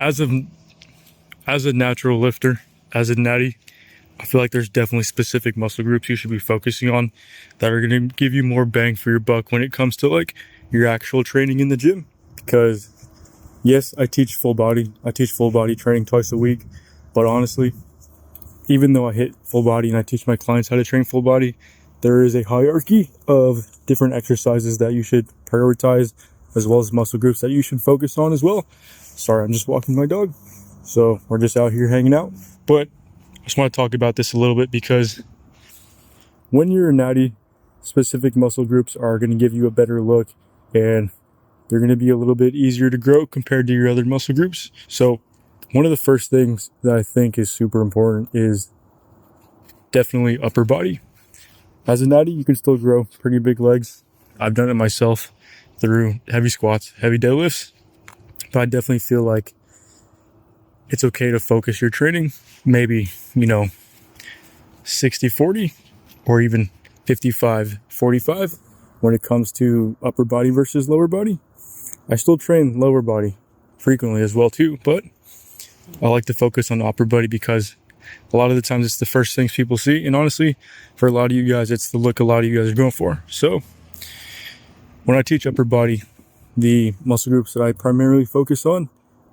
as a natural lifter, as a natty, I feel like there's definitely specific muscle groups you should be focusing on that are going to give you more bang for your buck when it comes to like your actual training in the gym. Because yes, I teach full body training twice a week, but honestly, even though I hit full body and I teach my clients how to train full body, there is a hierarchy of different exercises that you should prioritize, as well as muscle groups that you should focus on as well. Sorry, I'm just walking my dog. So we're just out here hanging out. But I just want to talk about this a little bit because when you're a natty, specific muscle groups are going to give you a better look and they're going to be a little bit easier to grow compared to your other muscle groups. So one of the first things that I think is super important is definitely upper body. As a natty, you can still grow pretty big legs. I've done it myself through heavy squats, heavy deadlifts, but I definitely feel like it's okay to focus your training, maybe, 60-40 or even 55-45 when it comes to upper body versus lower body. I still train lower body frequently as well too, but I like to focus on upper body because a lot of the times it's the first things people see. And honestly, for a lot of you guys, it's the look a lot of you guys are going for. So when I teach upper body, the muscle groups that I primarily focus on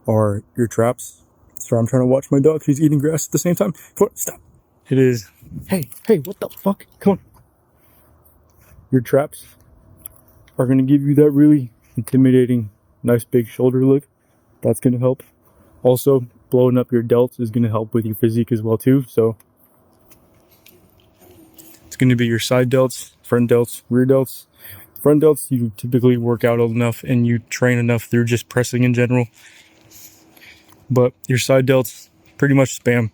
are your traps. Sorry, I'm trying to watch my dog. He's eating grass at the same time. Come on, stop. It is, hey, what the fuck? Come on. Your traps are going to give you that really intimidating, nice big shoulder look. That's going to help. Also, blowing up your delts is going to help with your physique as well too. So it's going to be your side delts, front delts, rear delts. Front delts, you typically work out enough and you train enough through just pressing in general. But your side delts, pretty much spam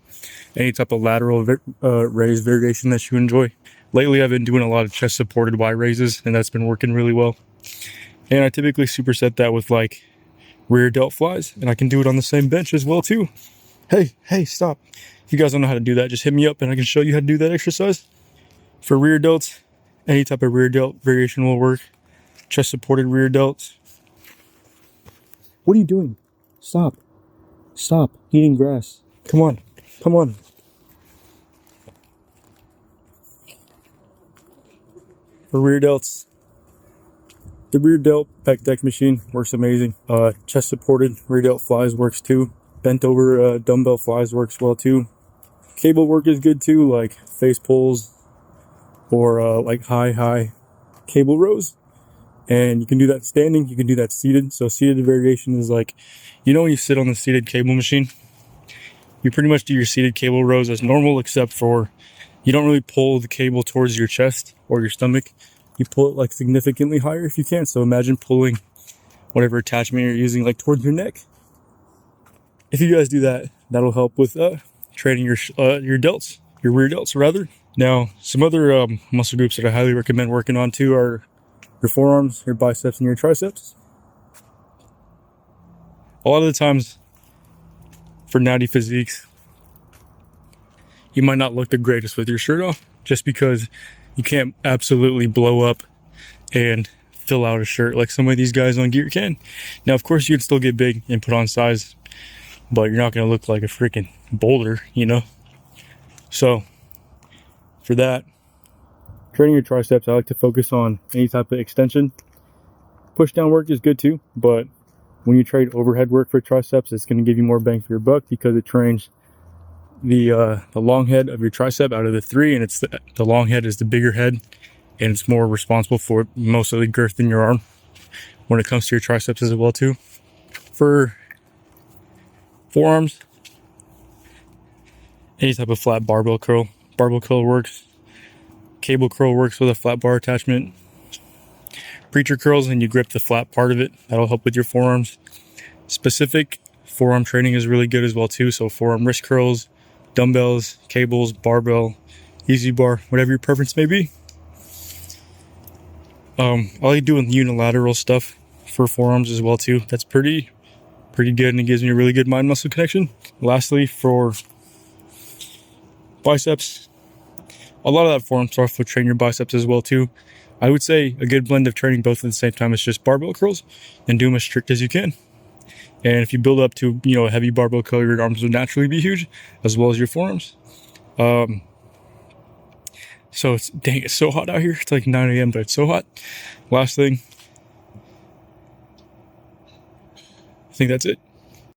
any type of lateral raise variation that you enjoy. Lately, I've been doing a lot of chest supported Y raises, and that's been working really well. And I typically superset that with like rear delt flies, and I can do it on the same bench as well too. Hey, stop. If you guys don't know how to do that, just hit me up and I can show you how to do that exercise. For rear delts, any type of rear delt variation will work. Chest supported rear delts. What are you doing? Stop eating grass. Come on. For rear delts, the rear delt pec deck machine works amazing. Chest supported rear delt flies works too. Bent over dumbbell flies works well too. Cable work is good too, like face pulls or like high cable rows. And you can do that standing, you can do that seated. So seated variation is like, when you sit on the seated cable machine, you pretty much do your seated cable rows as normal, except for you don't really pull the cable towards your chest or your stomach. You pull it like significantly higher if you can. So imagine pulling whatever attachment you're using like towards your neck. If you guys do that, that'll help with training your delts, your rear delts rather. Now, some other muscle groups that I highly recommend working on too are your forearms, your biceps, and your triceps. A lot of the times for natty physiques, you might not look the greatest with your shirt off just because you can't absolutely blow up and fill out a shirt like some of these guys on gear can. Now, of course, you can still get big and put on size, but you're not going to look like a freaking boulder, So for that, training your triceps, I like to focus on any type of extension. Push down work is good too, but when you trade overhead work for triceps, it's going to give you more bang for your buck because it trains the long head of your tricep out of the three, and it's the long head is the bigger head, and it's more responsible for most of the girth in your arm when it comes to your triceps as well too. For forearms, any type of flat barbell curl works. Cable curl works with a flat bar attachment. Preacher curls, and you grip the flat part of it. That'll help with your forearms. Specific forearm training is really good as well too. So forearm wrist curls, dumbbells, cables, barbell, easy bar, whatever your preference may be. I like doing unilateral stuff for forearms as well too. That's pretty good, and it gives me a really good mind muscle connection. Lastly, for biceps, a lot of that forearm stuff will train your biceps as well too. I would say a good blend of training both at the same time is just barbell curls and do them as strict as you can. And if you build up to, you know, a heavy barbell curl, your arms will naturally be huge, as well as your forearms. So it's so hot out here. It's like 9 a.m., but it's so hot. Last thing, I think that's it.